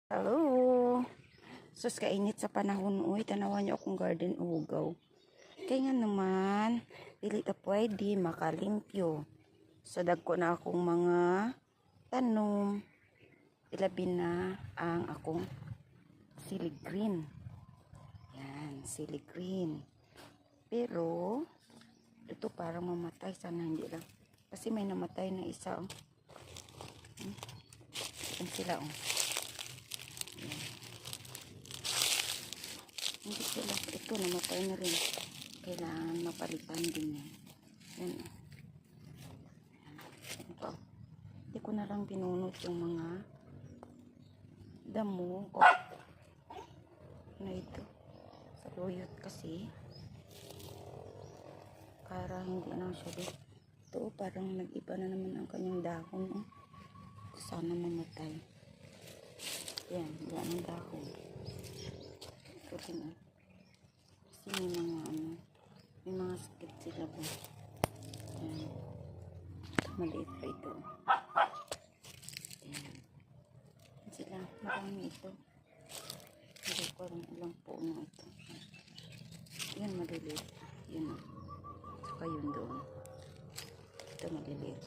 Hello! Sus, kainit sa panahon. Uy, tanawan niyo akong garden ugaw. Kaya nga naman, dili ta pwede makalimpyo. So, dagko na akong mga tanom. Ilabi na ang akong sili green. Yan, sili green. Pero, ito parang mamatay. Sana hindi lang. Kasi may namatay na isa. Oh. Yan sila. Oh. Hindi sila. Ito, namatay na rin. Kailangan mapalitan din yan. Yan. Ito. Hindi ko na lang pinunot yung mga damo. Oh. Na ito. Sa luyot kasi. Para hindi na siya dito. Ito, parang nag-iba na naman ang kanyang dahon. Oh. Sana mamatay. Yan. Yan ang dahon. Ito din. Oh. Kasi may mga may mga sakit sila po. Ayan. Maliit pa ito. Ayan. Sila, marami ito. Hindi ko rin ilang puno ito. Yan, maliliit. Yan. Saka yun doon. Ito maliliit.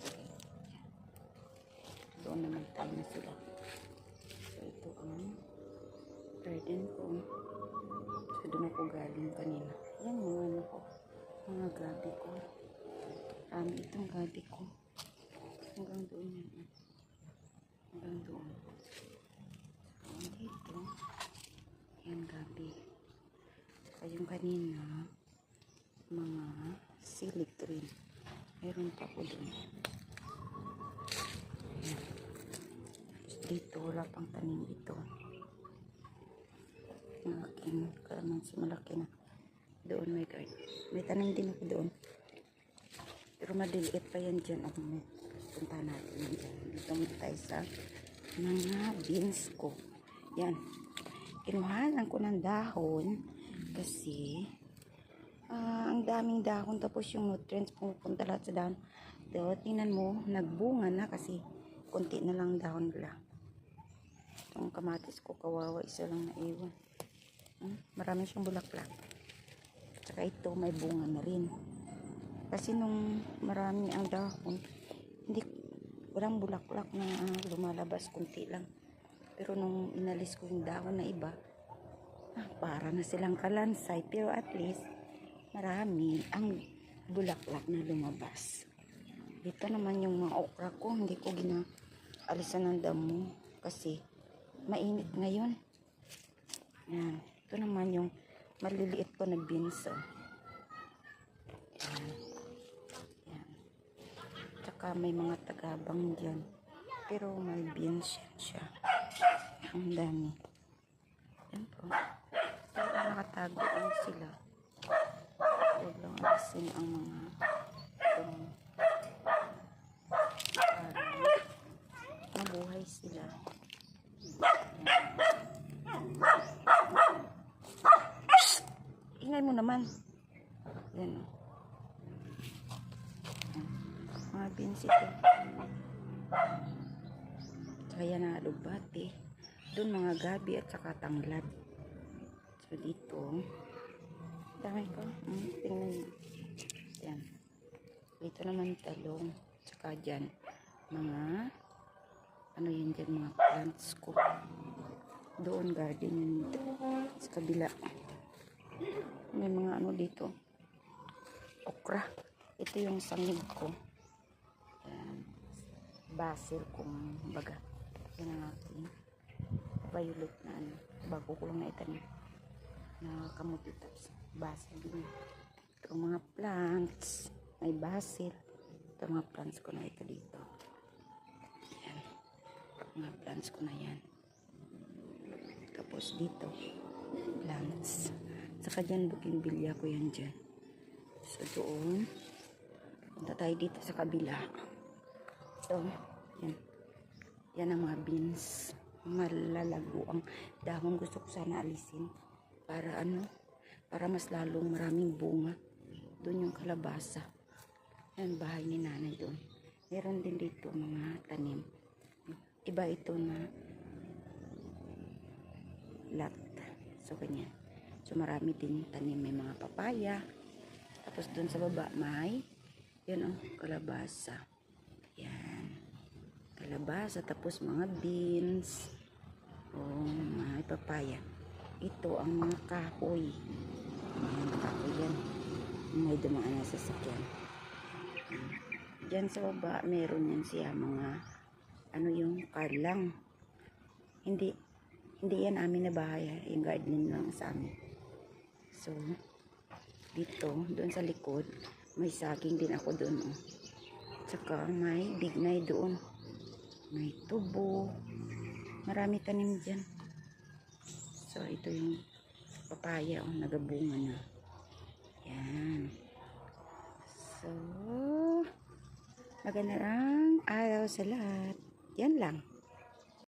Doon naman tayo na sila. So, ito ang garden ko. So, doon ako galing kanina. Yan yung ano ko. Mga gabi ko. Itong gabi ko. Hanggang doon yan. Hanggang doon. So, dito. Yan gabi. Saka yung kanina, mga sili green. Meron pa ko doon. Yan. Dito, wala pang tanim ito. Malaking kalamansi, malaki na. Doon may garden. May tanim din ako doon. Pero madiliit pa yan dyan. Punta natin yan dyan. Dito muna tayo sa mga beans ko. Yan. Kinuhanan ko ng dahon kasi ang daming dahon tapos yung nutrients pumupunta lahat sa dahon. So, tingnan mo, nagbunga na kasi konti na lang dahon nila. Itong kamatis ko, kawawa, isa lang na iwan. Marami siyang bulaklak. Tsaka ito may bunga na rin. Kasi nung marami ang dahon, walang bulaklak na lumalabas, kunti lang. Pero nung inalis ko yung dahon na iba, para na silang kalansay. Pero at least, marami ang bulaklak na lumabas. Dito naman yung mga okra ko, hindi ko ginaalisan ng damo kasi mainit ngayon. Yan. Ito naman yung maliliit ko na beans. Yan. Yan. Tsaka may mga tagabang dyan. Pero may beans siya. Ang dami. Yan po. Pero nakatago lang sila. Huwag lang alisin ang mga para mabuhay sila. Ingay mo naman. Yan. Mga beans ito. Tsaka yan ang alugbati. Doon mga gabi at saka tanglad. So dito, dami ko. Tingnan nyo. Yan. Dito naman talong. Tsaka dyan, mga ano yan dyan, mga plants ko. Doon garden yun dito. Sa kabila. May mga ano dito. Okra. Ito yung sangig ko. Yan. Basil kung baga. Yan ang aking violet na ano. Bago ko lang na itanim. Na kamuti tapos. Basil din. Ito mga plants. May basil. Ito mga plants ko na ito dito. Yan. Mga plants ko na yan. Tapos dito. Plants. Saka dyan, bougainvillea ko yan dyan. So, doon. Punta tayo dito sa kabila. So, yan. Yan ang mga beans. Malalago ang dahon. Gusto ko sana alisin. Para ano? Para mas lalong maraming bunga. Doon yung kalabasa. Yan, bahay ni nanay doon. Meron din dito mga tanim. Iba ito na lot. So, ganyan. So, marami din tanim. May mga papaya. Tapos, dun sa baba, may, yun, kalabasa. Yan. Kalabasa. Tapos, mga beans. May papaya. Ito, ang mga kahoy. Ayan, kahoy yan. May dumaan na sasakyan. Diyan sa baba, meron yan siya mga, yung karlang. Hindi yan amin na bahay. Yung garden lang sa amin. So, dito, doon sa likod, may saging din ako doon. Tsaka may bignay doon. May tubo. Marami tanim dyan. So, ito yung papaya. Nagabunga na. Yan. So, magandang araw sa lahat. Yan lang.